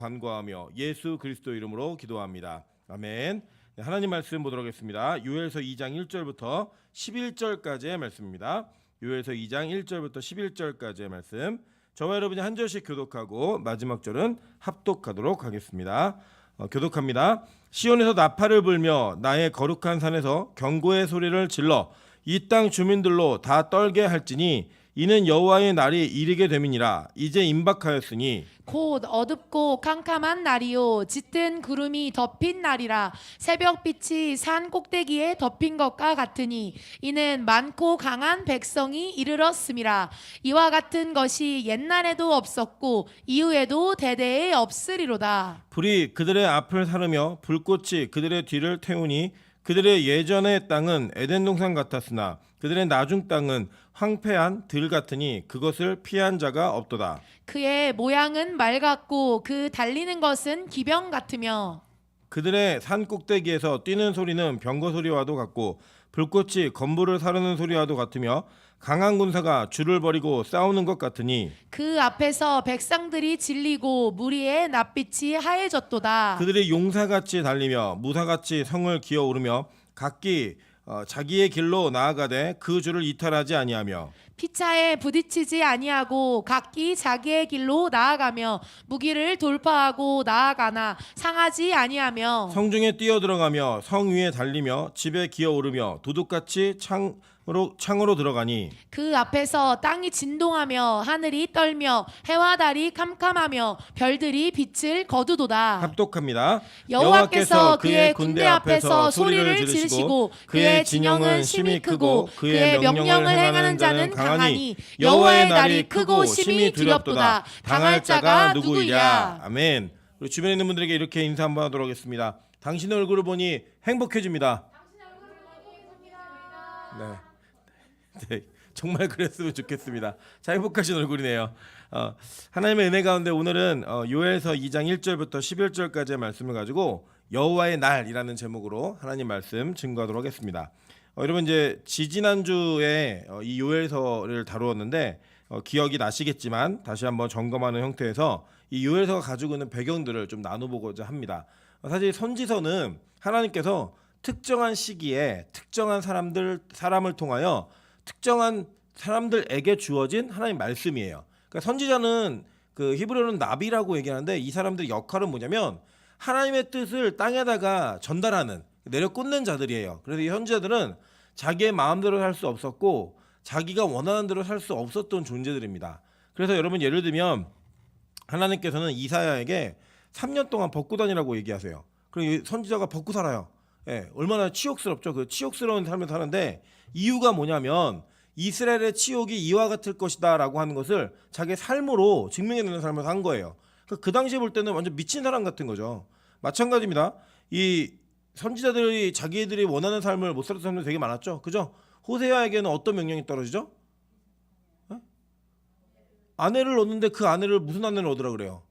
간구하며 예수 그리스도 이름으로 기도합니다. 아멘. 네, 하나님 말씀 보도록 하겠습니다. 요엘서 2장 1절부터 11절까지의 말씀입니다. 요엘서 2장 1절부터 11절까지의 말씀. 저와 여러분이 한 절씩 교독하고 마지막 절은 합독하도록 하겠습니다. 교독합니다. 시온에서 나팔을 불며 나의 거룩한 산에서 경고의 소리를 질러 이 땅 주민들로 다 떨게 할지니 이는 여호와의 날이 이르게 됨이니라. 이제 임박하였으니 곧 어둡고 캄캄한 날이요 짙은 구름이 덮인 날이라. 새벽빛이 산 꼭대기에 덮인 것과 같으니 이는 많고 강한 백성이 이르렀음이라. 이와 같은 것이 옛날에도 없었고 이후에도 대대에 없으리로다. 불이 그들의 앞을 사르며 불꽃이 그들의 뒤를 태우니 그들의 예전의 땅은 에덴 동산 같았으나 그들의 나중 땅은 황폐한 들 같으니 그것을 피한 자가 없도다. 그의 모양은 말 같고 그 달리는 것은 기병 같으며 그들의 산 꼭대기에서 뛰는 소리는 병거 소리와도 같고 불꽃이 건물을 사르는 소리와도 같으며 강한 군사가 줄을 버리고 싸우는 것 같으니 그 앞에서 백성들이 질리고 무리의 낯빛이 하얘졌도다. 그들이 용사같이 달리며 무사같이 성을 기어오르며 각기 자기의 길로 나아가되 그 줄을 이탈하지 아니하며 피차에 부딪히지 아니하고 각기 자기의 길로 나아가며 무기를 돌파하고 나아가나 상하지 아니하며 성중에 뛰어들어가며 성 위에 달리며 집에 기어오르며 도둑같이 창으로 들어가니 그 앞에서 땅이 진동하며 하늘이 떨며 해와 달이 캄캄하며 별들이 빛을 거두도다. 합독합니다. 여호와께서 그의 군대 앞에서 소리를 지르시고 그의 진영은 심히 크고 그의 명령을 행하는 자는 강하니 여호와의 날이 크고 심히 두렵도다. 당할 자가 누구이랴. 아멘. 우리 주변에 있는 분들에게 이렇게 인사 한번 하도록 하겠습니다. 당신의 얼굴을 보니 행복해집니다. 네, 정말 그랬으면 좋겠습니다. 자, 행복하신 얼굴이네요. 하나님의 은혜 가운데 오늘은 요엘서 2장 1절부터 11절까지의 말씀을 가지고 여호와의 날이라는 제목으로 하나님 말씀 증거하도록 하겠습니다. 여러분 이제 지지난주에 이 요엘서를 다루었는데 기억이 나시겠지만 다시 한번 점검하는 형태에서 이 요엘서가 가지고 있는 배경들을 좀 나눠보고자 합니다. 사실 선지서는 하나님께서 특정한 시기에 특정한 사람을 통하여 특정한 사람들에게 주어진 하나님 말씀이에요. 그러니까 선지자는 그 히브리어는 나비라고 얘기하는데 이 사람들의 역할은 뭐냐면 하나님의 뜻을 땅에다가 전달하는 내려 꽂는 자들이에요. 그래서 이 선지자들은 자기의 마음대로 살 수 없었고 자기가 원하는 대로 살 수 없었던 존재들입니다. 그래서 여러분 예를 들면 하나님께서는 이사야에게 3년 동안 벗고 다니라고 얘기하세요. 그리고 선지자가 벗고 살아요. 예, 얼마나 치욕스럽죠. 그 치욕스러운 삶을 사는데 이유가 뭐냐면 이스라엘의 치욕이 이와 같을 것이다 라고 하는 것을 자기의 삶으로 증명해내는 삶을 산 거예요. 그 당시에 볼 때는 완전 미친 사람 같은 거죠. 마찬가지입니다. 이 선지자들이 자기들이 원하는 삶을 못 살았던 사람들 되게 많았죠. 그죠? 호세아에게는 어떤 명령이 떨어지죠? 예? 아내를 얻는데 그 아내를 무슨 아내를 얻으라 그래요?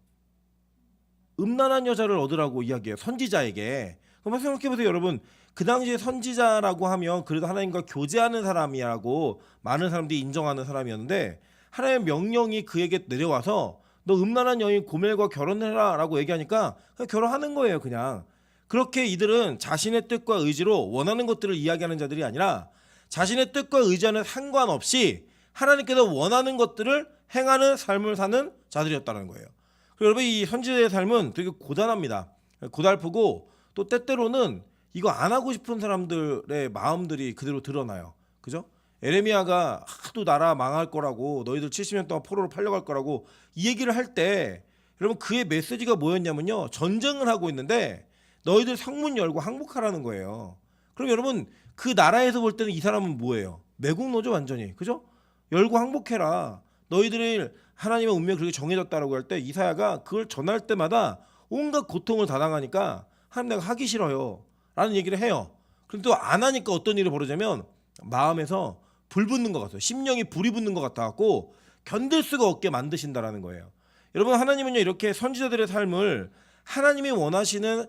음란한 여자를 얻으라고 이야기해요. 선지자에게. 그럼 생각해보세요 여러분. 그 당시에 선지자라고 하면 그래도 하나님과 교제하는 사람이라고 많은 사람들이 인정하는 사람이었는데 하나님의 명령이 그에게 내려와서 너 음란한 여인 고멜과 결혼해라 라고 얘기하니까 그냥 결혼하는 거예요. 그냥 그렇게 이들은 자신의 뜻과 의지로 원하는 것들을 이야기하는 자들이 아니라 자신의 뜻과 의지와는 상관없이 하나님께서 원하는 것들을 행하는 삶을 사는 자들이었다는 거예요. 그리고 여러분 이 선지자의 삶은 되게 고단합니다. 고달프고 또 때때로는 이거 안 하고 싶은 사람들의 마음들이 그대로 드러나요. 그죠? 에레미야가 하도 나라 망할 거라고 너희들 70년 동안 포로로 팔려갈 거라고 이 얘기를 할 때 여러분 그의 메시지가 뭐였냐면요. 전쟁을 하고 있는데 너희들 성문 열고 항복하라는 거예요. 그럼 여러분 그 나라에서 볼 때는 이 사람은 뭐예요? 매국노죠 완전히. 그죠? 열고 항복해라. 너희들이 하나님의 운명이 그렇게 정해졌다라고 할 때 이사야가 그걸 전할 때마다 온갖 고통을 다 당하니까 하나님 내가 하기 싫어요 라는 얘기를 해요. 그런데 또 안 하니까 어떤 일이 벌어지냐면 마음에서 불 붙는 것 같아요. 심령이 불이 붙는 것 같아갖고 견딜 수가 없게 만드신다라는 거예요. 여러분 하나님은요 이렇게 선지자들의 삶을 하나님이 원하시는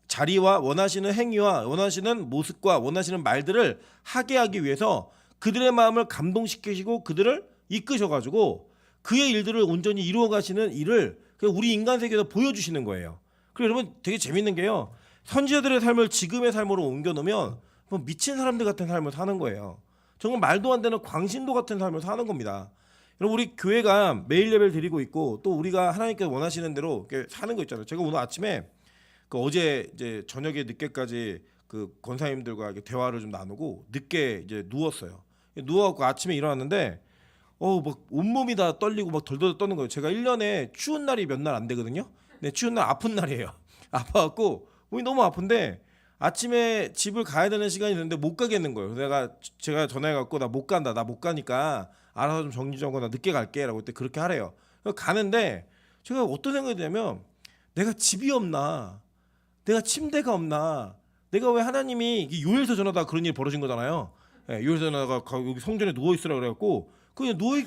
자리와 원하시는 행위와 원하시는 모습과 원하시는 말들을 하게 하기 위해서 그들의 마음을 감동시키시고 그들을 이끄셔가지고 그의 일들을 온전히 이루어 가시는 일을 우리 인간 세계에서 보여주시는 거예요. 그리고 여러분 되게 재밌는 게요. 선지자들의 삶을 지금의 삶으로 옮겨놓으면 뭐 미친 사람들 같은 삶을 사는 거예요. 정말 말도 안 되는 광신도 같은 삶을 사는 겁니다. 여러분 우리 교회가 매일 예배를 드리고 있고 또 우리가 하나님께서 원하시는 대로 이렇게 사는 거 있잖아요. 제가 오늘 아침에 어제 이제 저녁에 늦게까지 그 권사님들과 이렇게 대화를 좀 나누고 늦게 이제 누웠어요. 누워갖고 아침에 일어났는데 막 온몸이 다 떨리고 막 덜덜 떠는 거예요. 제가 1년에 추운 날이 몇 날 안 되거든요. 근데 추운 날 아픈 날이에요. 아파갖고 몸이 너무 아픈데 아침에 집을 가야 되는 시간이 됐는데 못 가겠는 거예요. 제가 전화해갖고 나 못 간다. 나 못 가니까 알아서 좀 정리정돈나 늦게 갈게라고 그때 그렇게 하래요. 가는데 제가 어떤 생각이 드냐면 내가 집이 없나, 내가 침대가 없나, 내가 왜 하나님이 요엘서 전하다 그런 일이 벌어진 거잖아요. 요엘서 전하다가 여기 성전에 누워 있으라 그래갖고 그냥 누워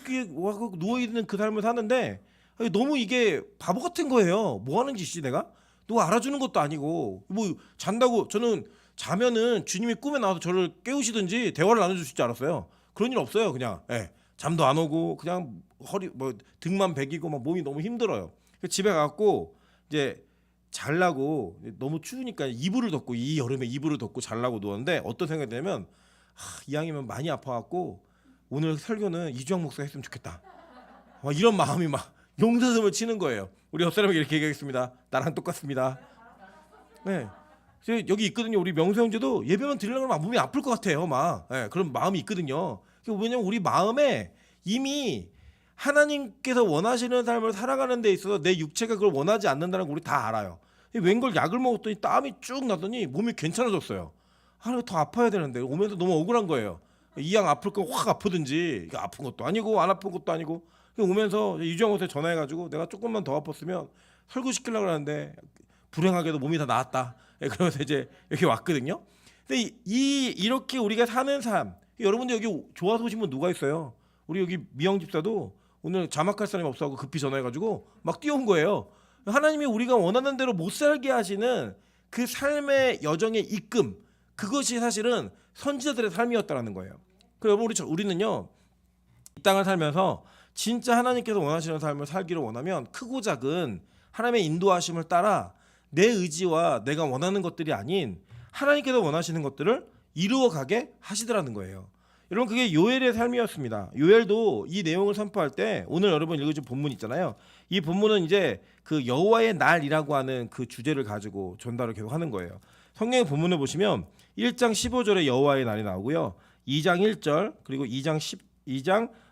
있는 그 삶을 사는데 너무 이게 바보 같은 거예요. 뭐 하는 짓이지 내가? 누가 알아주는 것도 아니고 뭐 잔다고 저는 자면은 주님이 꿈에 나와서 저를 깨우시든지 대화를 나눠주실 줄 알았어요. 그런 일 없어요. 그냥 잠도 안 오고 그냥 허리 등만 베기고 막 몸이 너무 힘들어요. 집에 가고 이제 잘라고 너무 추우니까 이불을 덮고 이 여름에 이불을 덮고 잘라고 누웠는데 어떤 생각이 드냐면 이왕이면 많이 아파갖고 오늘 설교는 이주영 목사 했으면 좋겠다. 이런 마음이 막 용사슴을 치는 거예요. 우리 옆 사람에게 이렇게 얘기하겠습니다. 나랑 똑같습니다. 네, 여기 있거든요. 우리 명수 형제도 예배만 드리려고 하면 몸이 아플 것 같아요. 그런 마음이 있거든요. 왜냐면 우리 마음에 이미 하나님께서 원하시는 삶을 살아가는 데 있어서 내 육체가 그걸 원하지 않는다는 걸 우리 다 알아요. 웬걸 약을 먹었더니 땀이 쭉 나더니 몸이 괜찮아졌어요. 더 아파야 되는데 오면서 너무 억울한 거예요. 이 양 아플 거 확 아프든지 아픈 것도 아니고 안 아픈 것도 아니고 오면서 이주영 목사에 전화해가지고 내가 조금만 더 아팠으면 설교시키려고 하는데 불행하게도 몸이 다 나았다. 그러면서 이제 여기 왔거든요. 근데 이렇게 우리가 사는 삶, 여러분들 여기 좋아서 오신 분 누가 있어요? 우리 여기 미영 집사도 오늘 자막할 사람이 없어서 급히 전화해가지고 막 뛰어온 거예요. 하나님이 우리가 원하는 대로 못 살게 하시는 그 삶의 여정의 이끌, 그것이 사실은 선지자들의 삶이었다라는 거예요. 그래서 우리는요 이 땅을 살면서 진짜 하나님께서 원하시는 삶을 살기를 원하면 크고 작은 하나님의 인도하심을 따라 내 의지와 내가 원하는 것들이 아닌 하나님께서 원하시는 것들을 이루어가게 하시더라는 거예요. 여러분 그게 요엘의 삶이었습니다. 요엘도 이 내용을 선포할 때 오늘 여러분 읽으신 본문 있잖아요. 이 본문은 이제 그 여호와의 날이라고 하는 그 주제를 가지고 전달을 계속 하는 거예요. 성경의 본문을 보시면 1장 15절에 여호와의 날이 나오고요. 2장 1절 그리고 2장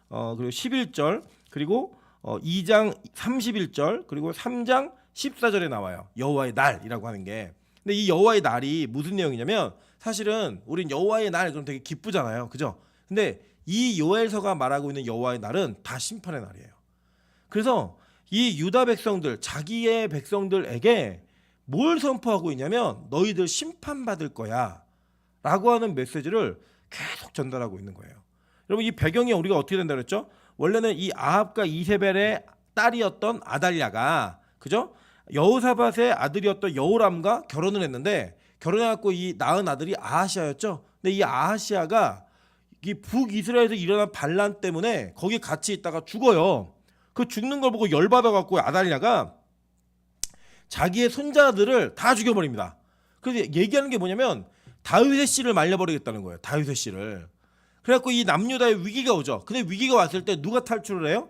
그리고 11절 그리고 2장 31절 그리고 3장 14절에 나와요. 여호와의 날이라고 하는 게. 근데 이 여호와의 날이 무슨 내용이냐면 사실은 우린 여호와의 날 그럼 되게 기쁘잖아요. 그죠? 근데 이 요엘서가 말하고 있는 여호와의 날은 다 심판의 날이에요. 그래서 이 유다 백성들, 자기의 백성들에게 뭘 선포하고 있냐면 너희들 심판받을 거야 라고 하는 메시지를 계속 전달하고 있는 거예요. 여러분 이 배경이 우리가 어떻게 된다고 했죠? 원래는 이 아합과 이세벨의 딸이었던 아달랴가 그죠? 여호사밧의 아들이었던 여호람과 결혼을 했는데 결혼해갖고 이 낳은 아들이 아하시아였죠. 근데 이 아하시아가 이 북이스라엘에서 일어난 반란 때문에 거기 같이 있다가 죽어요. 그 죽는 걸 보고 열받아갖고 아달랴가 자기의 손자들을 다 죽여버립니다. 그래서 얘기하는 게 뭐냐면 다윗의 씨를 말려버리겠다는 거예요. 다윗의 씨를. 그래갖고 이 남유다의 위기가 오죠. 근데 위기가 왔을 때 누가 탈출을 해요?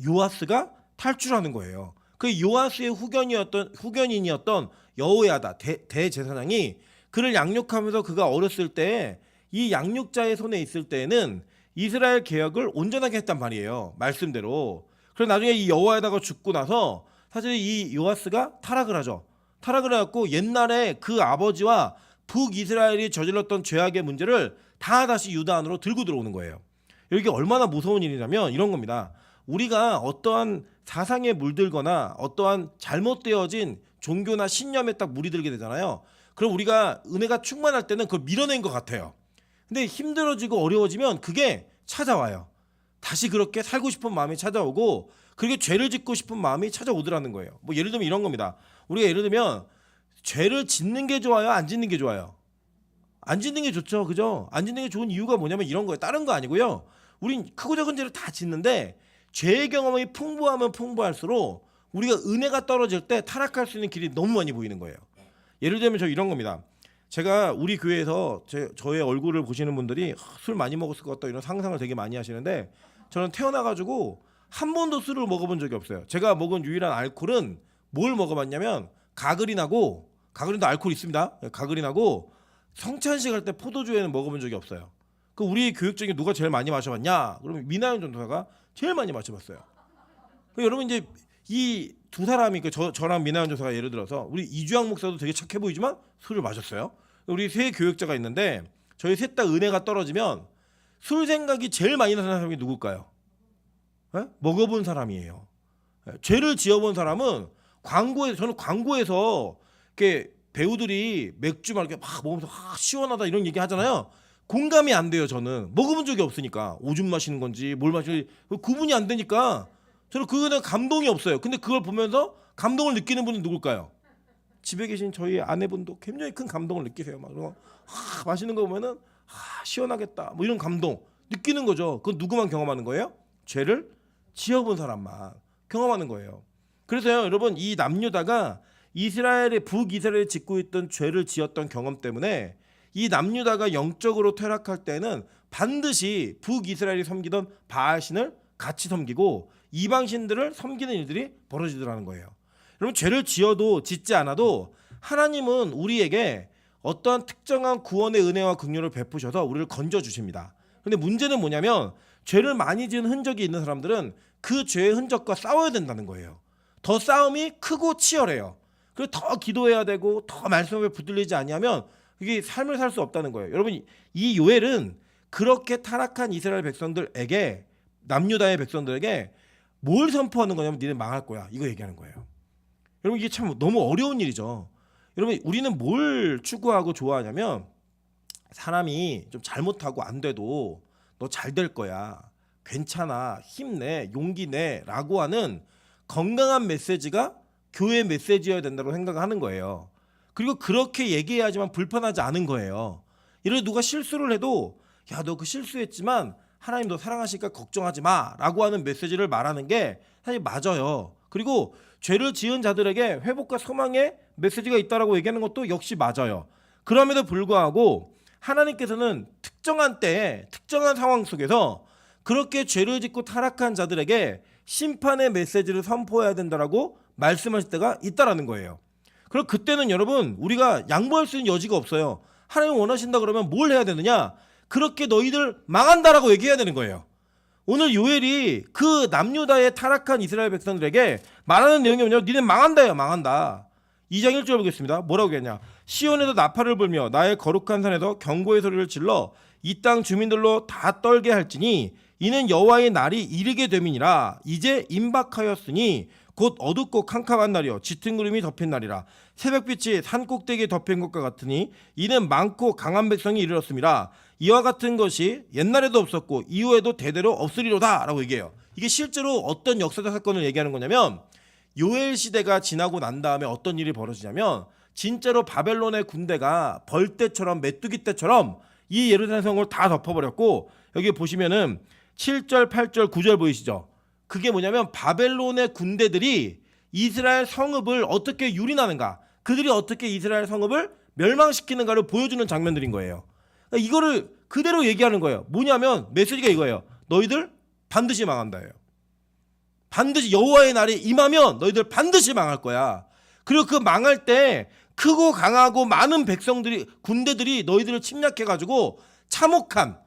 요아스가 탈출하는 거예요. 그 요아스의 후견인이었던 여호야다 대제사장이 그를 양육하면서 그가 어렸을 때 이 양육자의 손에 있을 때는 이스라엘 개혁을 온전하게 했단 말이에요. 말씀대로. 그래서 나중에 이 여호야다가 죽고 나서 사실 이 요아스가 타락을 하죠. 타락을 해갖고 옛날에 그 아버지와 북이스라엘이 저질렀던 죄악의 문제를 다 다시 유다 안으로 들고 들어오는 거예요. 이게 얼마나 무서운 일이냐면 이런 겁니다. 우리가 어떠한 사상에 물들거나 어떠한 잘못되어진 종교나 신념에 딱 물이 들게 되잖아요. 그럼 우리가 은혜가 충만할 때는 그걸 밀어낸 것 같아요. 근데 힘들어지고 어려워지면 그게 찾아와요. 다시 그렇게 살고 싶은 마음이 찾아오고 그렇게 죄를 짓고 싶은 마음이 찾아오더라는 거예요. 뭐 예를 들면 이런 겁니다. 우리가 예를 들면 죄를 짓는 게 좋아요? 안 짓는 게 좋아요? 안 짓는 게 좋죠. 그죠? 안 짓는 게 좋은 이유가 뭐냐면 이런 거예요. 다른 거 아니고요. 우린 크고 작은 죄를 다 짓는데 죄의 경험이 풍부하면 풍부할수록 우리가 은혜가 떨어질 때 타락할 수 있는 길이 너무 많이 보이는 거예요. 예를 들면 저 이런 겁니다. 제가 우리 교회에서 저의 얼굴을 보시는 분들이 술 많이 먹었을 것 같다 이런 상상을 되게 많이 하시는데 저는 태어나가지고 한 번도 술을 먹어본 적이 없어요. 제가 먹은 유일한 알코올은 뭘 먹어봤냐면 가그린도 알코올 있습니다. 가그린하고 성찬식 할 때 포도주에는 먹어본 적이 없어요. 그 우리 교육 중에 누가 제일 많이 마셔봤냐? 그러면 미나연 전도사가 제일 많이 마셔봤어요. 여러분 이제 이 두 사람이 저랑 미나연 전도사가 예를 들어서 우리 이주영 목사도 되게 착해 보이지만 술을 마셨어요. 우리 세 교육자가 있는데 저희 셋 다 은혜가 떨어지면 술 생각이 제일 많이 나는 사람이 누굴까요? 먹어본 사람이에요. 죄를 지어본 사람은 저는 광고에서 이렇게 배우들이 맥주 막 이렇게 막 먹으면서 시원하다 이런 얘기 하잖아요. 공감이 안 돼요. 저는 먹어본 적이 없으니까 오줌 마시는 건지 뭘 마시는지 구분이 안 되니까 저는 그거는 감동이 없어요. 근데 그걸 보면서 감동을 느끼는 분은 누굴까요? 집에 계신 저희 아내분도 굉장히 큰 감동을 느끼세요. 막 마시는 거 보면은 시원하겠다 뭐 이런 감동 느끼는 거죠. 그건 누구만 경험하는 거예요? 죄를 지어본 사람만 경험하는 거예요. 그래서요, 여러분 이 남유다가 북이스라엘에 짓고 있던 죄를 지었던 경험 때문에 이 남유다가 영적으로 퇴락할 때는 반드시 북이스라엘이 섬기던 바알신을 같이 섬기고 이방신들을 섬기는 일들이 벌어지더라는 거예요. 여러분 죄를 지어도 짓지 않아도 하나님은 우리에게 어떠한 특정한 구원의 은혜와 긍휼을 베푸셔서 우리를 건져 주십니다. 근데 문제는 뭐냐면 죄를 많이 지은 흔적이 있는 사람들은 그 죄의 흔적과 싸워야 된다는 거예요. 더 싸움이 크고 치열해요. 그리고 더 기도해야 되고 더 말씀에 붙들리지 아니하면 이게 삶을 살 수 없다는 거예요. 여러분 이 요엘은 그렇게 타락한 이스라엘 백성들에게 남유다의 백성들에게 뭘 선포하는 거냐면 니네 망할 거야 이거 얘기하는 거예요. 여러분 이게 참 너무 어려운 일이죠. 여러분 우리는 뭘 추구하고 좋아하냐면 사람이 좀 잘못하고 안 돼도 너 잘 될 거야 괜찮아 힘내 용기 내 라고 하는 건강한 메시지가 교회 메시지여야 된다고 생각하는 거예요. 그리고 그렇게 얘기해야지만 불편하지 않은 거예요. 예를 들어 누가 실수를 해도 야 너 그 실수했지만 하나님 너 사랑하시니까 걱정하지 마 라고 하는 메시지를 말하는 게 사실 맞아요. 그리고 죄를 지은 자들에게 회복과 소망의 메시지가 있다라고 얘기하는 것도 역시 맞아요. 그럼에도 불구하고 하나님께서는 특정한 때에 특정한 상황 속에서 그렇게 죄를 짓고 타락한 자들에게 심판의 메시지를 선포해야 된다라고 말씀하실 때가 있다라는 거예요. 그럼 그때는 여러분 우리가 양보할 수 있는 여지가 없어요. 하나님 원하신다 그러면 뭘 해야 되느냐? 그렇게 너희들 망한다라고 얘기해야 되는 거예요. 오늘 요엘이 그 남유다의 타락한 이스라엘 백성들에게 말하는 내용이 뭐냐면 니네 망한다예요. 망한다. 2장 1절 보겠습니다. 뭐라고 했냐? 시온에서 나팔을 불며 나의 거룩한 산에서 경고의 소리를 질러 이 땅 주민들로 다 떨게 할지니 이는 여호와의 날이 이르게 됨이니라. 이제 임박하였으니 곧 어둡고 캄캄한 날이요 짙은 구름이 덮인 날이라. 새벽빛이 산 꼭대기에 덮인 것과 같으니 이는 많고 강한 백성이 이르렀습니다. 이와 같은 것이 옛날에도 없었고 이후에도 대대로 없으리로다 라고 얘기해요. 이게 실제로 어떤 역사적 사건을 얘기하는 거냐면 요엘 시대가 지나고 난 다음에 어떤 일이 벌어지냐면 진짜로 바벨론의 군대가 벌떼처럼 메뚜기 떼처럼 이 예루살렘 성을 다 덮어버렸고 여기 보시면은 7절 8절 9절 보이시죠? 그게 뭐냐면 바벨론의 군대들이 이스라엘 성읍을 어떻게 유린하는가 그들이 어떻게 이스라엘 성읍을 멸망시키는가를 보여주는 장면들인 거예요. 그러니까 이거를 그대로 얘기하는 거예요. 뭐냐면 메시지가 이거예요. 너희들 반드시 망한다예요. 반드시 여호와의 날이 임하면 너희들 반드시 망할 거야. 그리고 그 망할 때 크고 강하고 많은 군대들이 너희들을 침략해가지고 참혹한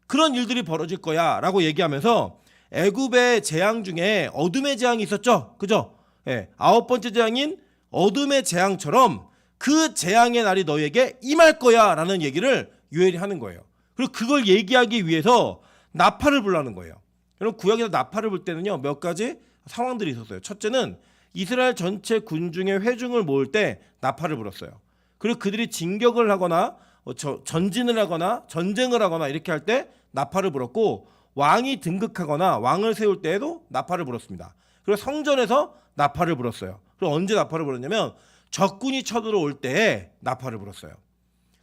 그런 일들이 벌어질 거야 라고 얘기하면서 애굽의 재앙 중에 어둠의 재앙이 있었죠. 그죠? 예, 9번째 재앙인 어둠의 재앙처럼 그 재앙의 날이 너희에게 임할 거야 라는 얘기를 요엘이 하는 거예요. 그리고 그걸 얘기하기 위해서 나팔을 불라는 거예요. 여러분 구약에서 나팔을 불 때는요 몇 가지 상황들이 있었어요. 첫째는 이스라엘 전체 군중의 회중을 모을 때 나팔을 불었어요. 그리고 그들이 진격을 하거나 전진을 하거나 전쟁을 하거나 이렇게 할 때 나팔을 불었고 왕이 등극하거나 왕을 세울 때에도 나팔을 불었습니다. 그리고 성전에서 나팔을 불었어요. 그리고 언제 나팔을 불었냐면 적군이 쳐들어올 때에 나팔을 불었어요.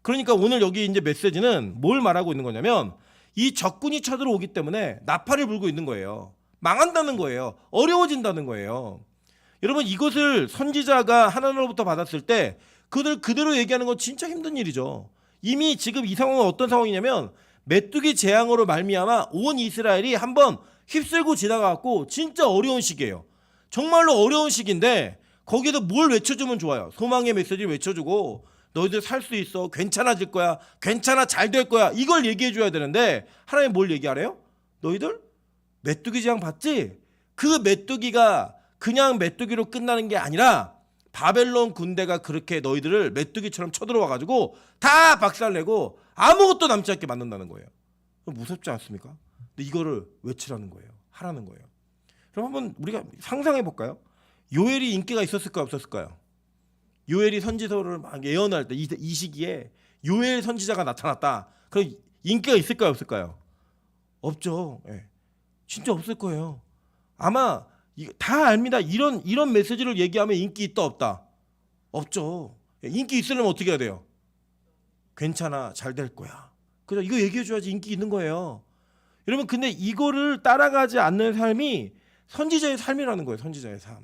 그러니까 오늘 여기 이제 메시지는 뭘 말하고 있는 거냐면 이 적군이 쳐들어오기 때문에 나팔을 불고 있는 거예요. 망한다는 거예요. 어려워진다는 거예요. 여러분 이것을 선지자가 하나님으로부터 받았을 때 그들 그대로 얘기하는 건 진짜 힘든 일이죠. 이미 지금 이 상황은 어떤 상황이냐면 메뚜기 재앙으로 말미암아 온 이스라엘이 한번 휩쓸고 지나가고 진짜 어려운 시기예요. 정말로 어려운 시기인데 거기에도 뭘 외쳐주면 좋아요. 소망의 메시지를 외쳐주고 너희들 살 수 있어. 괜찮아질 거야. 괜찮아. 잘 될 거야. 이걸 얘기해 줘야 되는데 하나님 뭘 얘기하래요? 너희들 메뚜기 재앙 봤지? 그 메뚜기가 그냥 메뚜기로 끝나는 게 아니라 바벨론 군대가 그렇게 너희들을 메뚜기처럼 쳐들어와 가지고 다 박살내고 아무것도 남지 않게 만든다는 거예요. 무섭지 않습니까? 근데 이거를 외치라는 거예요. 하라는 거예요. 그럼 한번 우리가 상상해 볼까요? 요엘이 인기가 있었을까요? 없었을까요? 요엘이 선지서를 막 예언할 때 이 시기에 요엘 선지자가 나타났다. 그럼 인기가 있을까요? 없을까요? 없죠. 예. 진짜 없을 거예요. 아마 다 압니다. 이런 메시지를 얘기하면 인기 있다 없다? 없죠. 인기 있으려면 어떻게 해야 돼요? 괜찮아. 잘 될 거야. 그래서 이거 얘기해 줘야지 인기 있는 거예요. 여러분 근데 이거를 따라가지 않는 삶이 선지자의 삶이라는 거예요. 선지자의 삶.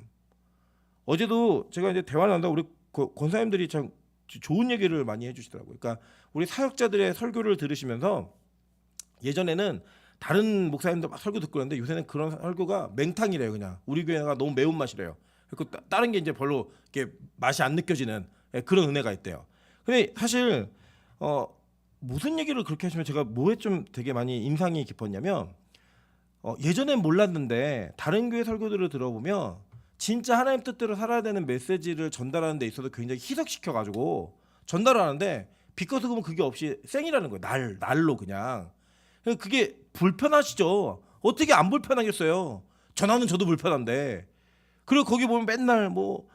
어제도 제가 이제 대화를 한다 우리 권사님들이 참 좋은 얘기를 많이 해주시더라고요. 그러니까 우리 사역자들의 설교를 들으시면서 예전에는 다른 목사님들 막 설교 듣고 그러는데 요새는 그런 설교가 맹탕이래요. 그냥 우리 교회가 너무 매운맛이래요. 그리고 다른 게 이제 별로 이렇게 맛이 안 느껴지는 그런 은혜가 있대요. 근데 사실 무슨 얘기를 그렇게 하시면 제가 뭐에 좀 되게 많이 인상이 깊었냐면 예전엔 몰랐는데 다른 교회 설교들을 들어보면 진짜 하나님 뜻대로 살아야 되는 메시지를 전달하는 데 있어서 굉장히 희석시켜가지고 전달하는데 비커스금은 그게 없이 쌩이라는 거예요. 날로 그냥. 그게 불편하시죠. 어떻게 안 불편하겠어요. 전하는 저도 불편한데. 그리고 거기 보면 맨날 뭐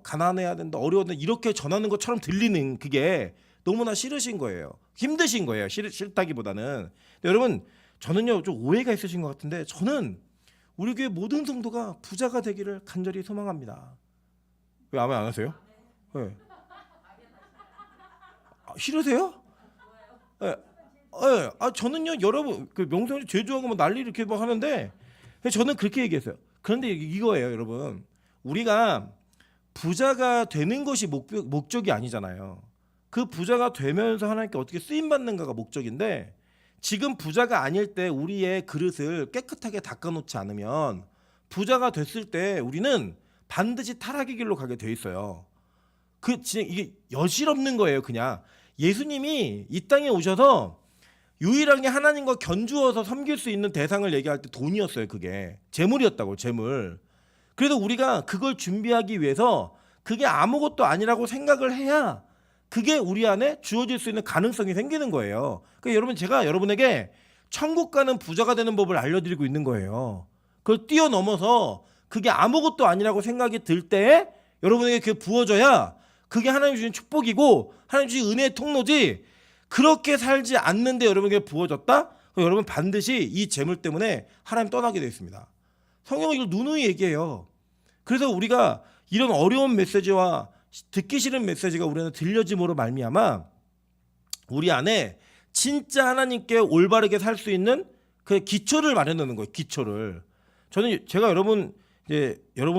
가난해야 된다, 어려워야 된다 이렇게 전하는 것처럼 들리는 그게 너무나 싫으신 거예요. 힘드신 거예요. 싫다기보다는. 여러분 저는요 좀 오해가 있으신 것 같은데 저는 우리 교회 모든 성도가 부자가 되기를 간절히 소망합니다. 왜 아멘 안 하세요? 네. 싫으세요? 네. 네. 저는요 여러분 그 명성이 제주하고 뭐 난리 이렇게 막 하는데 저는 그렇게 얘기했어요. 그런데 이거예요, 여러분. 우리가 부자가 되는 것이 목적이 아니잖아요. 그 부자가 되면서 하나님께 어떻게 쓰임 받는가가 목적인데. 지금 부자가 아닐 때 우리의 그릇을 깨끗하게 닦아놓지 않으면 부자가 됐을 때 우리는 반드시 타락의 길로 가게 돼 있어요. 이게 여실 없는 거예요. 그냥 예수님이 이 땅에 오셔서 유일하게 하나님과 견주어서 섬길 수 있는 대상을 얘기할 때 돈이었어요. 그게 재물이었다고. 재물. 그래서 우리가 그걸 준비하기 위해서 그게 아무것도 아니라고 생각을 해야 그게 우리 안에 주어질 수 있는 가능성이 생기는 거예요. 그러니까 여러분 제가 여러분에게 천국 가는 부자가 되는 법을 알려드리고 있는 거예요. 그걸 뛰어넘어서 그게 아무것도 아니라고 생각이 들 때에 여러분에게 그게 부어져야 그게 하나님 주신 축복이고 하나님 주신 은혜의 통로지. 그렇게 살지 않는데 여러분에게 부어졌다? 그럼 여러분 반드시 이 재물 때문에 하나님 떠나게 되어 있습니다. 성경은 이걸 누누이 얘기해요. 그래서 우리가 이런 어려운 메시지와 듣기 싫은 메시지가 우리는 들려짐으로 말미암아 우리 안에 진짜 하나님께 올바르게 살 수 있는 그 기초를 마련하는 거예요. 기초를. 제가 여러분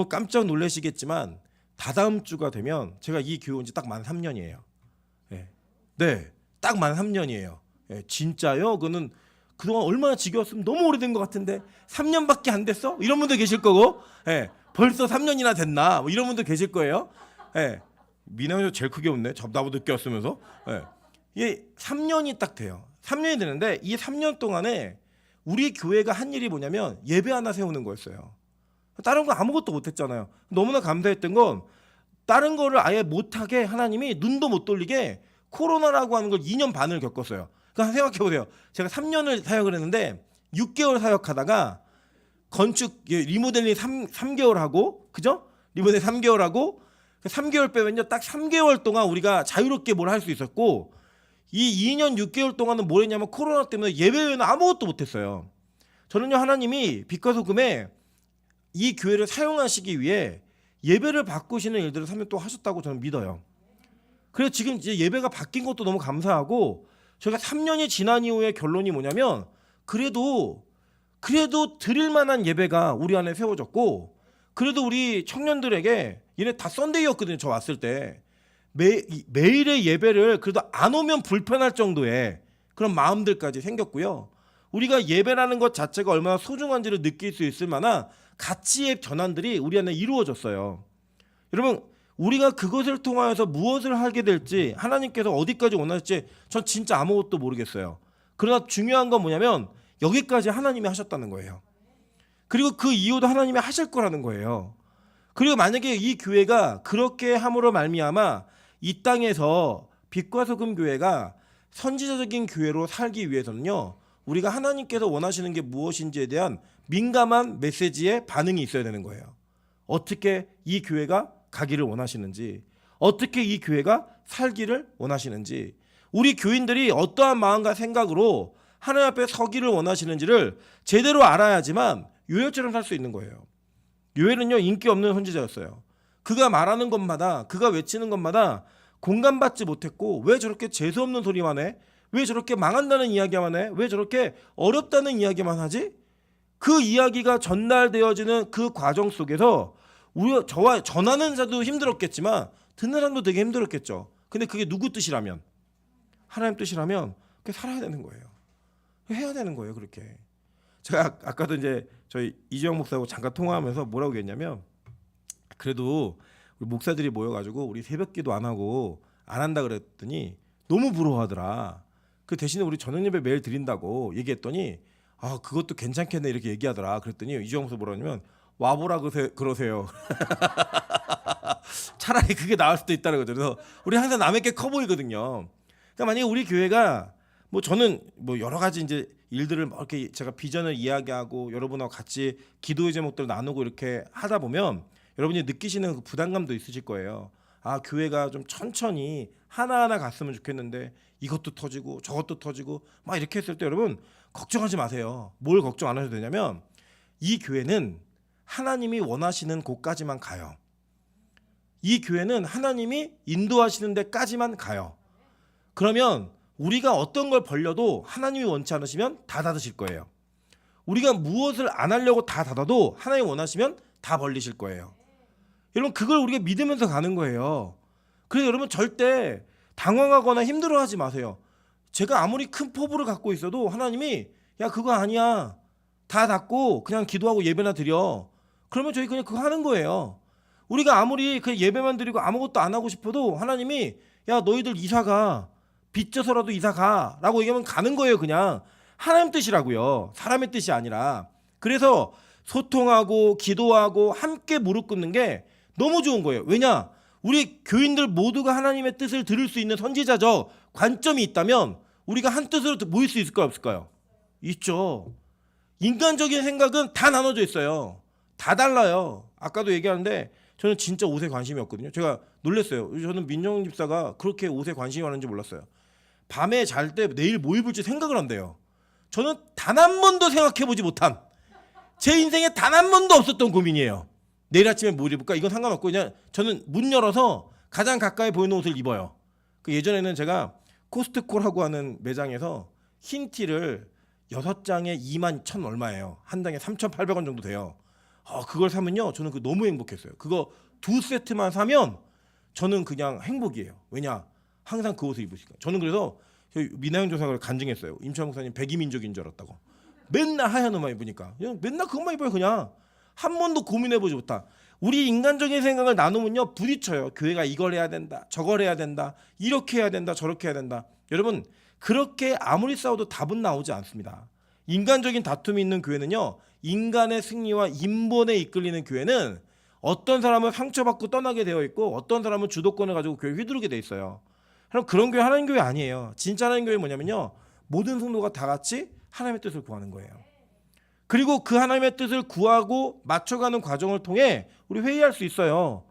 깜짝 놀라시겠지만 다다음 주가 되면 제가 이 교회 온 지 딱 만 3년이에요. 네, 딱 만 3년이에요. 진짜요? 그거는 그동안 얼마나 지겨웠으면 너무 오래된 것 같은데 3년밖에 안 됐어? 이런 분도 계실 거고, 벌써 3년이나 됐나? 뭐 이런 분도 계실 거예요. 미나가 제일 크게 웃네. 나보다 늦게 왔으면서. 이게 3년이 딱 돼요. 3년이 되는데 이 3년 동안에 우리 교회가 한 일이 뭐냐면 예배 하나 세우는 거였어요. 다른 거 아무것도 못했잖아요. 너무나 감사했던 건 다른 거를 아예 못하게 하나님이 눈도 못 돌리게 코로나라고 하는 걸 2년 반을 겪었어요. 그러니까 생각해보세요. 제가 3년을 사역을 했는데 6개월 사역하다가 건축 리모델링 3개월 하고, 그죠? 리모델링 3개월 하고 3개월 빼면요 딱 3개월 동안 우리가 자유롭게 뭘 할 수 있었고, 이 2년 6개월 동안은 뭘 했냐면 코로나 때문에 예배는 아무것도 못했어요. 저는요 하나님이 빛과 소금에 이 교회를 사용하시기 위해 예배를 바꾸시는 일들을 3년 동안 하셨다고 저는 믿어요. 그래서 지금 이제 예배가 바뀐 것도 너무 감사하고, 저희가 3년이 지난 이후에 결론이 뭐냐면 그래도 드릴 만한 예배가 우리 안에 세워졌고, 그래도 우리 청년들에게 얘네 다 썬데이였거든요. 저 왔을 때 매일의 예배를 그래도 안 오면 불편할 정도의 그런 마음들까지 생겼고요. 우리가 예배라는 것 자체가 얼마나 소중한지를 느낄 수 있을 만한 가치의 전환들이 우리 안에 이루어졌어요. 여러분, 우리가 그것을 통하여서 무엇을 하게 될지, 하나님께서 어디까지 원하실지 전 진짜 아무것도 모르겠어요. 그러나 중요한 건 뭐냐면 여기까지 하나님이 하셨다는 거예요. 그리고 그 이후도 하나님이 하실 거라는 거예요. 그리고 만약에 이 교회가 그렇게 함으로 말미암아 이 땅에서 빛과 소금 교회가 선지자적인 교회로 살기 위해서는요, 우리가 하나님께서 원하시는 게 무엇인지에 대한 민감한 메시지에 반응이 있어야 되는 거예요. 어떻게 이 교회가 가기를 원하시는지, 어떻게 이 교회가 살기를 원하시는지, 우리 교인들이 어떠한 마음과 생각으로 하나님 앞에 서기를 원하시는지를 제대로 알아야지만 요엘처럼 살 수 있는 거예요. 요엘은요, 인기 없는 선지자였어요. 그가 말하는 것마다, 그가 외치는 것마다 공감받지 못했고, 왜 저렇게 재수없는 소리만 해? 왜 저렇게 망한다는 이야기만 해? 왜 저렇게 어렵다는 이야기만 하지? 그 이야기가 전달되어지는 그 과정 속에서 저와 전하는 자도 힘들었겠지만 듣는 사람도 되게 힘들었겠죠. 근데 그게 누구 뜻이라면, 하나님 뜻이라면 그렇게 살아야 되는 거예요. 해야 되는 거예요. 그렇게. 제가 아까도 이제 저희 이주영 목사하고 잠깐 통화하면서 뭐라고 했냐면, 그래도 우리 목사들이 모여가지고 우리 새벽기도 안 하고 안 한다 그랬더니 너무 부러워하더라. 그 대신에 우리 저녁 예배 매일 드린다고 얘기했더니 아, 그것도 괜찮겠네 이렇게 얘기하더라. 그랬더니 이주영 목사 뭐라 하냐면 와보라 그러세요. 차라리 그게 나을 수도 있다는 거죠. 그래서 우리 항상 남에게 커 보이거든요. 그러니까 만약에 우리 교회가 뭐 저는 뭐 여러 가지 이제 일들을 뭐 이렇게 제가 비전을 이야기하고 여러분하고 같이 기도의 제목들을 나누고 이렇게 하다 보면 여러분이 느끼시는 그 부담감도 있으실 거예요. 아, 교회가 좀 천천히 하나하나 갔으면 좋겠는데 이것도 터지고 저것도 터지고 막 이렇게 했을 때 여러분 걱정하지 마세요. 뭘 걱정 안 하셔도 되냐면 이 교회는 하나님이 원하시는 곳까지만 가요. 이 교회는 하나님이 인도하시는 데까지만 가요. 그러면 우리가 어떤 걸 벌려도 하나님이 원치 않으시면 다 닫으실 거예요. 우리가 무엇을 안 하려고 다 닫아도 하나님이 원하시면 다 벌리실 거예요. 여러분, 그걸 우리가 믿으면서 가는 거예요. 그래서 여러분 절대 당황하거나 힘들어하지 마세요. 제가 아무리 큰 포부를 갖고 있어도 하나님이 야, 그거 아니야, 다 닫고 그냥 기도하고 예배나 드려, 그러면 저희 그냥 그거 하는 거예요. 우리가 아무리 그 예배만 드리고 아무것도 안 하고 싶어도 하나님이 야, 너희들 이사가, 빚져서라도 이사가 라고 얘기하면 가는 거예요. 그냥 하나님 뜻이라고요, 사람의 뜻이 아니라. 그래서 소통하고 기도하고 함께 무릎 꿇는 게 너무 좋은 거예요. 왜냐? 우리 교인들 모두가 하나님의 뜻을 들을 수 있는 선지자적 관점이 있다면 우리가 한 뜻으로 모일 수 있을까요, 없을까요? 있죠. 인간적인 생각은 다 나눠져 있어요. 다 달라요. 아까도 얘기하는데 저는 진짜 옷에 관심이 없거든요. 제가 놀랐어요. 저는 민정 집사가 그렇게 옷에 관심이 많은지 몰랐어요. 밤에 잘 때 내일 뭐 입을지 생각을 한대요. 저는 단 한 번도 생각해보지 못한, 제 인생에 단 한 번도 없었던 고민이에요. 내일 아침에 뭘 입을까? 이건 상관없고 그냥 저는 문 열어서 가장 가까이 보이는 옷을 입어요. 그 예전에는 제가 코스트코라고 하는 매장에서 흰 티를 6장에 21,000 얼마예요. 한 장에 3,800원 정도 돼요. 그걸 사면요, 저는 그 너무 행복했어요. 그거 2세트만 사면 저는 그냥 행복이에요. 왜냐? 항상 그 옷을 입으시니까. 저는 그래서 민하영 조사가 간증했어요. 임찬 목사님 백이민족인 줄 알았다고. 맨날 하얀 옷만 입으니까 그냥 맨날 그것만 입어요. 그냥 한 번도 고민해보지 못한. 우리 인간적인 생각을 나누면요 부딪혀요. 교회가 이걸 해야 된다, 저걸 해야 된다, 이렇게 해야 된다, 저렇게 해야 된다. 여러분, 그렇게 아무리 싸워도 답은 나오지 않습니다. 인간적인 다툼이 있는 교회는요, 인간의 승리와 인본에 이끌리는 교회는 어떤 사람은 상처받고 떠나게 되어 있고 어떤 사람은 주도권을 가지고 교회 휘두르게 돼 있어요. 그럼 그런 교회 하나님 교회 아니에요. 진짜 하나님 교회 뭐냐면요, 모든 성도가 다 같이 하나님의 뜻을 구하는 거예요. 그리고 그 하나님의 뜻을 구하고 맞춰가는 과정을 통해 우리 회의할 수 있어요.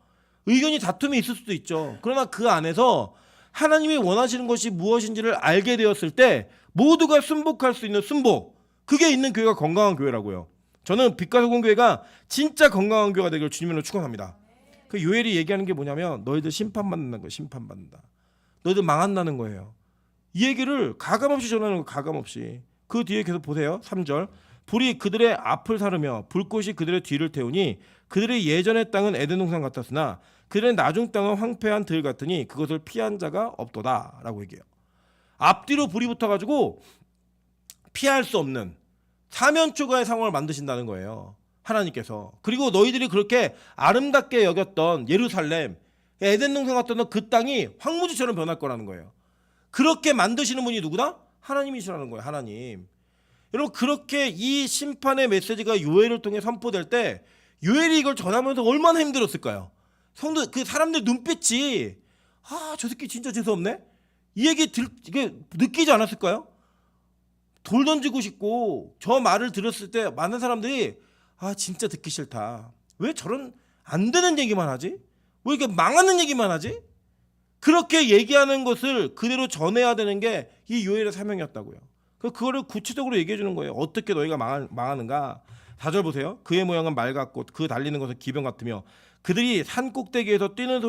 의견이 다툼이 있을 수도 있죠. 그러나 그 안에서 하나님이 원하시는 것이 무엇인지를 알게 되었을 때 모두가 순복할 수 있는 순복, 그게 있는 교회가 건강한 교회라고요. 저는 빛과 소금 교회가 진짜 건강한 교회가 되기를 주님으로 축원합니다. 그 요엘이 얘기하는 게 뭐냐면 너희들 심판받는다는 거예요. 심판받는다. 너희들 망한다는 거예요. 이 얘기를 가감없이 전하는 거예요. 가감없이. 그 뒤에 계속 보세요. 3절. 불이 그들의 앞을 사르며 불꽃이 그들의 뒤를 태우니 그들의 예전의 땅은 에덴 동산 같았으나 그들의 나중 땅은 황폐한 들 같으니 그것을 피한 자가 없도다라고 얘기해요. 앞뒤로 불이 붙어가지고 피할 수 없는 사면초가의 상황을 만드신다는 거예요. 하나님께서. 그리고 너희들이 그렇게 아름답게 여겼던 예루살렘, 에덴 동산 같던 그 땅이 황무지처럼 변할 거라는 거예요. 그렇게 만드시는 분이 누구다? 하나님이시라는 거예요. 하나님. 여러분 그렇게 이 심판의 메시지가 요엘을 통해 선포될 때 요엘이 이걸 전하면서 얼마나 힘들었을까요? 성도 그 사람들 눈빛이 저 새끼 진짜 재수없네. 이 얘기 이게 느끼지 않았을까요? 돌 던지고 싶고 저 말을 들었을 때 많은 사람들이 진짜 듣기 싫다. 왜 저런 안 되는 얘기만 하지? 왜 이렇게 망하는 얘기만 하지? 그렇게 얘기하는 것을 그대로 전해야 되는 게 이 요엘의 사명이었다고요. 그거를 구체적으로 얘기해 주는 거예요. 어떻게 너희가 망하는가? 4절 보세요. 그의 모양은 말 같고 그 달리는 것은 기병 같으며 그들이 산 꼭대기에서 뛰는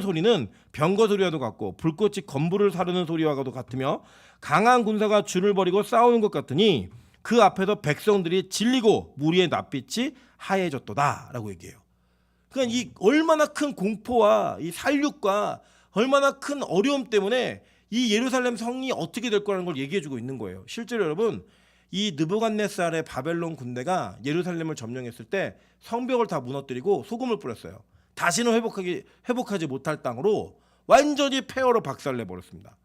소리는 병거 소리와도 같고 불꽃이 건물을 사르는 소리와도 같으며 강한 군사가 줄을 벌이고 싸우는 것 같으니 그 앞에서 백성들이 질리고 무리의 낯빛이 하얘졌도다라고 얘기해요. 그러니까 이 얼마나 큰 공포와 이 살육과 얼마나 큰 어려움 때문에 이 예루살렘 성이 어떻게 될 거라는 걸 얘기해주고 있는 거예요. 실제로 여러분 이 느부갓네살의 바벨론 군대가 예루살렘을 점령했을 때 성벽을 다 무너뜨리고 소금을 뿌렸어요. 다시는 회복하지 못할 땅으로 완전히 폐허로 박살내버렸습니다.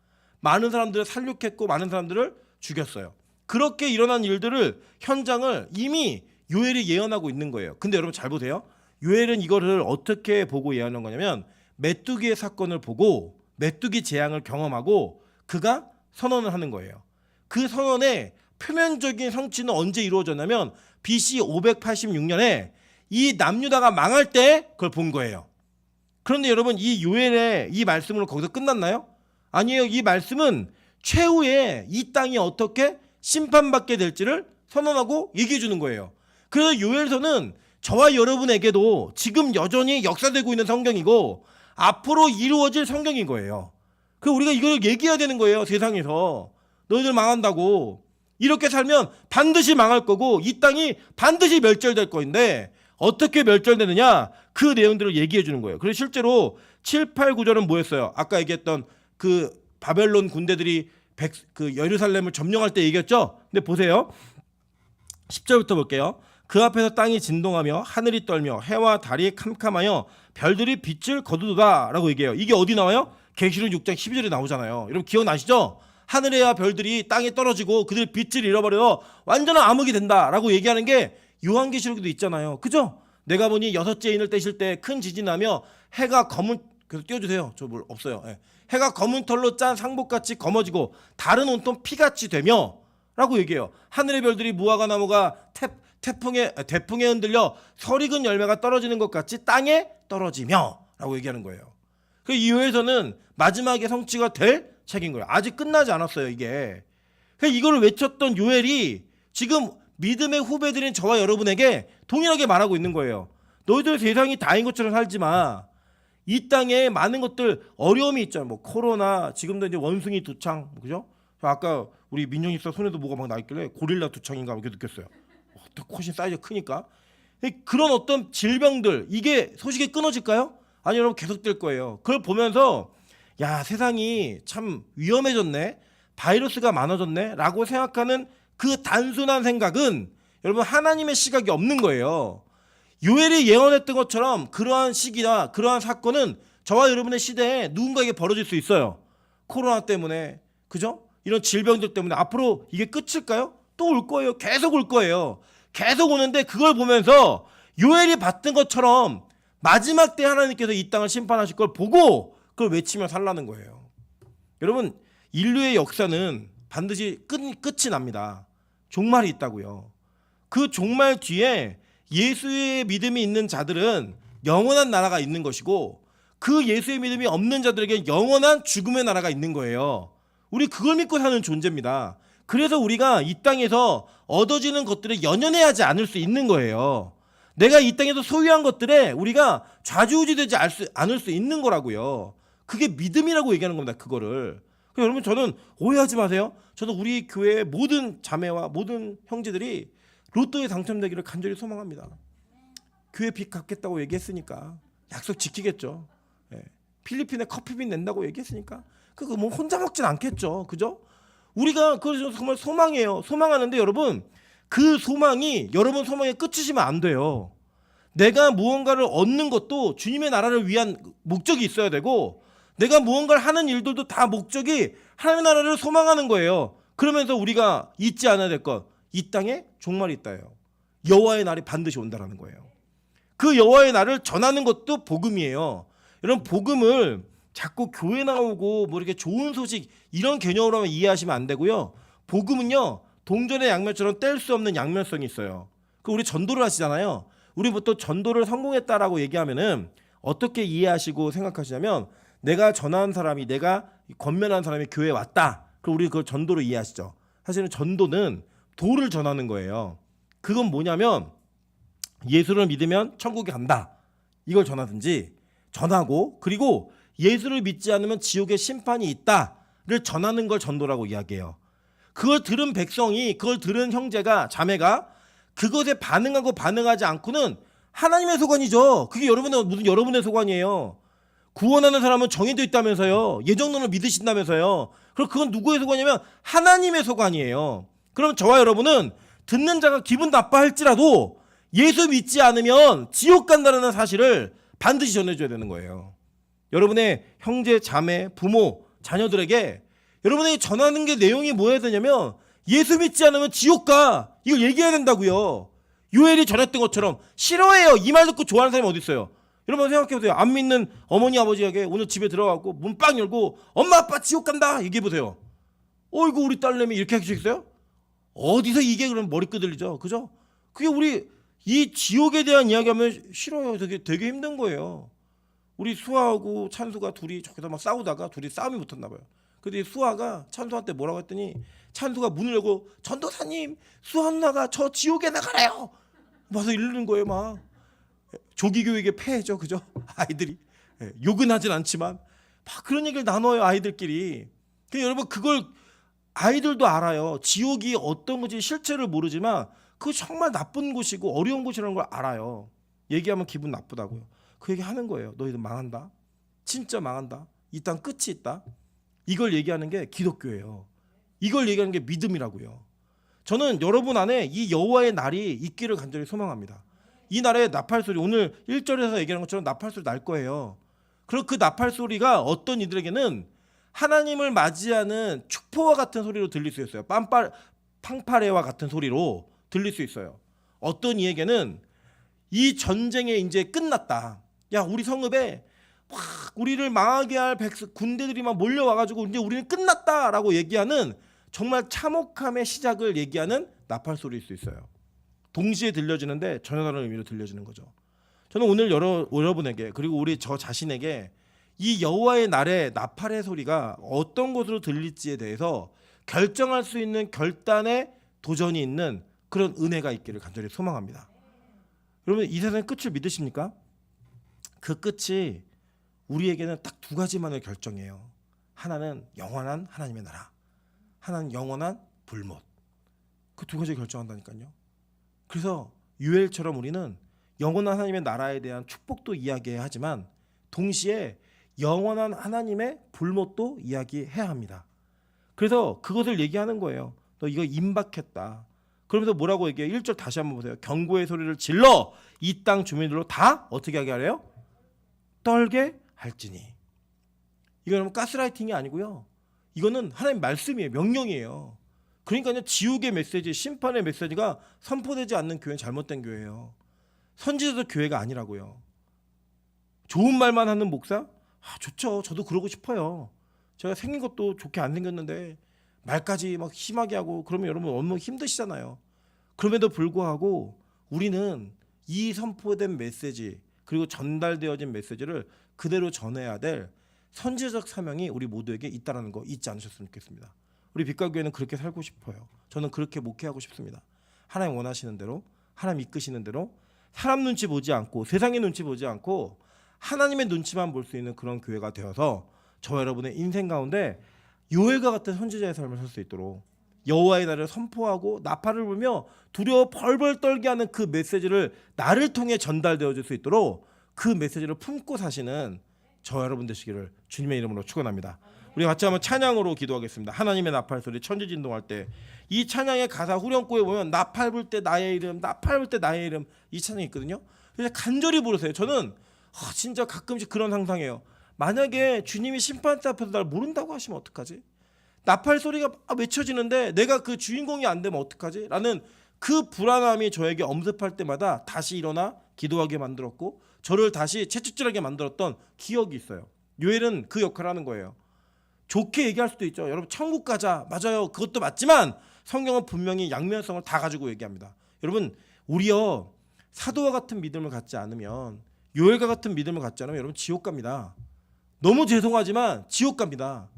많은 사람들을 살육했고 많은 사람들을 죽였어요. 그렇게 일어난 일들을 현장을 이미 요엘이 예언하고 있는 거예요. 근데 여러분 잘 보세요. 요엘은 이거를 어떻게 보고 예언한 거냐면 메뚜기의 사건을 보고 메뚜기 재앙을 경험하고 그가 선언을 하는 거예요. 그 선언의 표면적인 성취는 언제 이루어졌냐면 BC 586년에 이 남유다가 망할 때 그걸 본 거예요. 그런데 여러분 이 요엘의 이 말씀으로 거기서 끝났나요? 아니에요. 이 말씀은 최후에 이 땅이 어떻게 심판받게 될지를 선언하고 얘기해 주는 거예요. 그래서 요엘서는 저와 여러분에게도 지금 여전히 역사되고 있는 성경이고 앞으로 이루어질 성경인 거예요. 그래서 우리가 이걸 얘기해야 되는 거예요. 세상에서 너희들 망한다고 이렇게 살면 반드시 망할 거고 이 땅이 반드시 멸절될 거인데 어떻게 멸절되느냐 그 내용들을 얘기해 주는 거예요. 그래서 실제로 7, 8, 9절은 뭐였어요? 아까 얘기했던 그 바벨론 군대들이 그 예루살렘을 점령할 때 얘기했죠. 근데 보세요. 10절부터 볼게요. 그 앞에서 땅이 진동하며 하늘이 떨며 해와 달이 캄캄하여 별들이 빛을 거두도다라고 얘기해요. 이게 어디 나와요? 계시록 6장 12절에 나오잖아요. 여러분 기억나시죠? 하늘에야 별들이 땅에 떨어지고 그들 빛을 잃어버려 완전한 암흑이 된다라고 얘기하는 게 요한계시록에도 있잖아요. 그죠? 내가 보니 여섯째 인을 떼실 때 큰 지진이 나며 해가 검은 그래서 띄워주세요. 저 뭘 없어요. 예. 해가 검은 털로 짠 상복같이 검어지고 달은 온통 피같이 되며 라고 얘기해요. 하늘의 별들이 무화과 나무가 태풍에 흔들려 설익은 열매가 떨어지는 것 같이 땅에 떨어지며 라고 얘기하는 거예요. 그 이후에서는 마지막에 성취가 될 책인 거예요. 아직 끝나지 않았어요. 이게. 이거를 외쳤던 요엘이 지금 믿음의 후배들인 저와 여러분에게 동일하게 말하고 있는 거예요. 너희들 세상이 다인 것처럼 살지 마. 이 땅에 많은 것들 어려움이 있잖아요. 뭐 코로나, 지금도 이제 원숭이 두창, 그죠? 아까 우리 민영이 씨 손에도 뭐가 막 나 있길래 고릴라 두창인가 이렇게 느꼈어요. 훨씬 사이즈가 크니까. 그런 어떤 질병들 이게 소식이 끊어질까요? 아니 여러분 계속될 거예요. 그걸 보면서 야 세상이 참 위험해졌네, 바이러스가 많아졌네 라고 생각하는 그 단순한 생각은 여러분 하나님의 시각이 없는 거예요. 요엘이 예언했던 것처럼 그러한 시기나 그러한 사건은 저와 여러분의 시대에 누군가에게 벌어질 수 있어요. 코로나 때문에, 그죠? 이런 질병들 때문에 앞으로 이게 끝일까요? 또 올 거예요. 계속 올 거예요. 계속 오는데 그걸 보면서 요엘이 봤던 것처럼 마지막 때 하나님께서 이 땅을 심판하실 걸 보고 그걸 외치며 살라는 거예요. 여러분 인류의 역사는 반드시 끝이 납니다. 종말이 있다고요. 그 종말 뒤에 예수의 믿음이 있는 자들은 영원한 나라가 있는 것이고 그 예수의 믿음이 없는 자들에게 영원한 죽음의 나라가 있는 거예요. 우리 그걸 믿고 사는 존재입니다. 그래서 우리가 이 땅에서 얻어지는 것들에 연연해 하지 않을 수 있는 거예요. 내가 이 땅에서 소유한 것들에 우리가 좌지우지되지 않을 수 있는 거라고요. 그게 믿음이라고 얘기하는 겁니다. 그거를. 여러분 저는 오해하지 마세요. 저도 우리 교회의 모든 자매와 모든 형제들이 로또에 당첨되기를 간절히 소망합니다. 교회 빚 갚겠다고 얘기했으니까 약속 지키겠죠. 예. 필리핀에 커피빚 낸다고 얘기했으니까 그거 뭐 혼자 먹진 않겠죠. 그죠? 우리가 그래서 정말 소망해요. 소망하는데 여러분 그 소망이 여러분 소망의 끝이시면 안 돼요. 내가 무언가를 얻는 것도 주님의 나라를 위한 목적이 있어야 되고 내가 무언가를 하는 일들도 다 목적이 하나님의 나라를 소망하는 거예요. 그러면서 우리가 잊지 않아야 될 것, 이 땅에 종말이 있다요. 여호와의 날이 반드시 온다라는 거예요. 그 여호와의 날을 전하는 것도 복음이에요. 이런 복음을 자꾸 교회 나오고 뭐 이렇게 좋은 소식 이런 개념으로만 이해하시면 안 되고요. 복음은요 동전의 양면처럼 뗄 수 없는 양면성이 있어요. 그 우리 전도를 하시잖아요. 우리 보통 전도를 성공했다라고 얘기하면은 어떻게 이해하시고 생각하시냐면 내가 전한 사람이 내가 권면한 사람이 교회에 왔다. 그럼 우리 그걸 전도로 이해하시죠. 사실은 전도는 도를 전하는 거예요. 그건 뭐냐면 예수를 믿으면 천국에 간다. 이걸 전하든지 전하고 그리고 예수를 믿지 않으면 지옥의 심판이 있다를 전하는 걸 전도라고 이야기해요. 그걸 들은 백성이 그걸 들은 형제가 자매가 그것에 반응하고 반응하지 않고는 하나님의 소관이죠. 그게 무슨 여러분의 소관이에요. 구원하는 사람은 정해져 있다면서요. 예정론을 믿으신다면서요. 그럼 그건 누구의 소관이냐면 하나님의 소관이에요. 그럼 저와 여러분은 듣는 자가 기분 나빠할지라도 예수 믿지 않으면 지옥 간다는 사실을 반드시 전해줘야 되는 거예요. 여러분의 형제, 자매, 부모, 자녀들에게 여러분이 전하는 게 내용이 뭐여야 되냐면 예수 믿지 않으면 지옥 가. 이걸 얘기해야 된다고요. 요엘이 전했던 것처럼 싫어해요. 이 말 듣고 좋아하는 사람이 어디 있어요? 여러분 생각해보세요. 안 믿는 어머니 아버지에게 오늘 집에 들어가고 문 빵 열고 엄마 아빠 지옥 간다 얘기해보세요. 어이구 우리 딸내미 이렇게 할 수 있어요? 어디서 이게 그럼 머리 끄들리죠. 그죠? 그게 우리 이 지옥에 대한 이야기하면 싫어요. 되게 힘든 거예요. 우리 수아하고 찬수가 둘이 저기서 막 싸우다가 둘이 싸움이 붙었나 봐요. 근데 수아가 찬수한테 뭐라고 했더니 찬수가 문을 열고 전도사님 수아 누나가 저 지옥에 나가래요. 와서 이러는 거예요. 막 조기교육의 폐해죠. 그죠? 아이들이 욕은 하진 않지만 막 그런 얘기를 나눠요. 아이들끼리. 근데 여러분 그걸 아이들도 알아요. 지옥이 어떤 건지 실체를 모르지만 그거 정말 나쁜 곳이고 어려운 곳이라는 걸 알아요. 얘기하면 기분 나쁘다고요. 그 얘기 하는 거예요. 너희들 망한다. 진짜 망한다. 이 땅 끝이 있다. 이걸 얘기하는 게 기독교예요. 이걸 얘기하는 게 믿음이라고요. 저는 여러분 안에 이 여호와의 날이 있기를 간절히 소망합니다. 이 날에 나팔소리 오늘 1절에서 얘기하는 것처럼 나팔소리 날 거예요. 그리고 그 나팔소리가 어떤 이들에게는 하나님을 맞이하는 축포와 같은 소리로 들릴 수 있어요. 팡파레와 같은 소리로 들릴 수 있어요. 어떤 이에게는 이 전쟁에 이제 끝났다. 야 우리 성읍에 막 우리를 망하게 할 군대들이 막 몰려와가지고 이제 우리는 끝났다라고 얘기하는 정말 참혹함의 시작을 얘기하는 나팔 소리일 수 있어요. 동시에 들려지는데 전혀 다른 의미로 들려지는 거죠. 저는 오늘 여러분에게 그리고 우리 저 자신에게 이 여호와의 날의 나팔의 소리가 어떤 곳으로 들릴지에 대해서 결정할 수 있는 결단의 도전이 있는 그런 은혜가 있기를 간절히 소망합니다. 여러분 이 세상의 끝을 믿으십니까? 그 끝이 우리에게는 딱 두 가지만을 결정해요. 하나는 영원한 하나님의 나라, 하나는 영원한 불못. 그 두 가지 결정한다니까요. 그래서 유엘처럼 우리는 영원한 하나님의 나라에 대한 축복도 이야기해야 하지만 동시에 영원한 하나님의 불못도 이야기해야 합니다. 그래서 그것을 얘기하는 거예요. 너 이거 임박했다. 그러면서 뭐라고 얘기해요? 1절 다시 한번 보세요. 경고의 소리를 질러 이 땅 주민들로 다 어떻게 하게 하래요? 떨게 할지니. 이거는 가스라이팅이 아니고요. 이거는 하나님 말씀이에요. 명령이에요. 그러니까요. 지옥의 메시지, 심판의 메시지가 선포되지 않는 교회는 잘못된 교회예요. 선지자도 교회가 아니라고요. 좋은 말만 하는 목사? 좋죠. 저도 그러고 싶어요. 제가 생긴 것도 좋게 안 생겼는데 말까지 막 심하게 하고 그러면 여러분 너무 힘드시잖아요. 그럼에도 불구하고 우리는 이 선포된 메시지 그리고 전달되어진 메시지를 그대로 전해야 될 선지자적 사명이 우리 모두에게 있다는 거 잊지 않으셨으면 좋겠습니다. 우리 빛깔교회는 그렇게 살고 싶어요. 저는 그렇게 목회하고 싶습니다. 하나님 원하시는 대로, 하나님 이끄시는 대로 사람 눈치 보지 않고 세상의 눈치 보지 않고 하나님의 눈치만 볼 수 있는 그런 교회가 되어서 저와 여러분의 인생 가운데 요엘과 같은 선지자의 삶을 살 수 있도록 여호와의 날을 선포하고 나팔을 불며 두려워 벌벌 떨게 하는 그 메시지를 나를 통해 전달되어 줄 수 있도록 그 메시지를 품고 사시는 저 여러분 되시기를 주님의 이름으로 축원합니다. 우리 같이 한번 찬양으로 기도하겠습니다. 하나님의 나팔 소리 천지 진동할 때 이 찬양의 가사 후렴구에 보면 나팔 불 때 나의 이름, 나팔 불 때 나의 이름 이 찬양이 있거든요. 그래서 간절히 부르세요. 저는 진짜 가끔씩 그런 상상해요. 만약에 주님이 심판대 앞에서 날 모른다고 하시면 어떡하지? 나팔 소리가 외쳐지는데 내가 그 주인공이 안 되면 어떡하지? 라는 그 불안함이 저에게 엄습할 때마다 다시 일어나 기도하게 만들었고 저를 다시 채찍질하게 만들었던 기억이 있어요. 요엘은 그 역할을 하는 거예요. 좋게 얘기할 수도 있죠. 여러분 천국 가자. 맞아요. 그것도 맞지만 성경은 분명히 양면성을 다 가지고 얘기합니다. 여러분 우리요 사도와 같은 믿음을 갖지 않으면 요엘과 같은 믿음을 갖지 않으면 여러분 지옥 갑니다. 너무 죄송하지만 지옥 갑니다.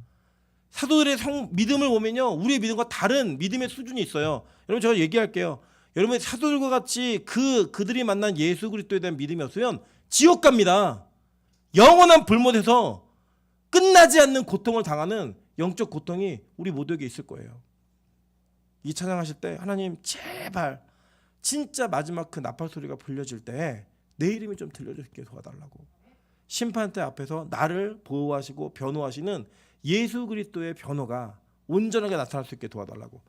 사도들의 믿음을 보면요 우리의 믿음과 다른 믿음의 수준이 있어요. 여러분 제가 얘기할게요. 여러분 사도들과 같이 그들이 만난 예수 그리스도에 대한 믿음이 없으면 지옥 갑니다. 영원한 불못에서 끝나지 않는 고통을 당하는 영적 고통이 우리 모두에게 있을 거예요. 이 찬양하실 때 하나님 제발 진짜 마지막 그 나팔 소리가 불려질 때 내 이름이 좀 들려줄 수 있게 도와달라고. 심판대 앞에서 나를 보호하시고 변호하시는 예수 그리스도의 변호가 온전하게 나타날 수 있게 도와달라고.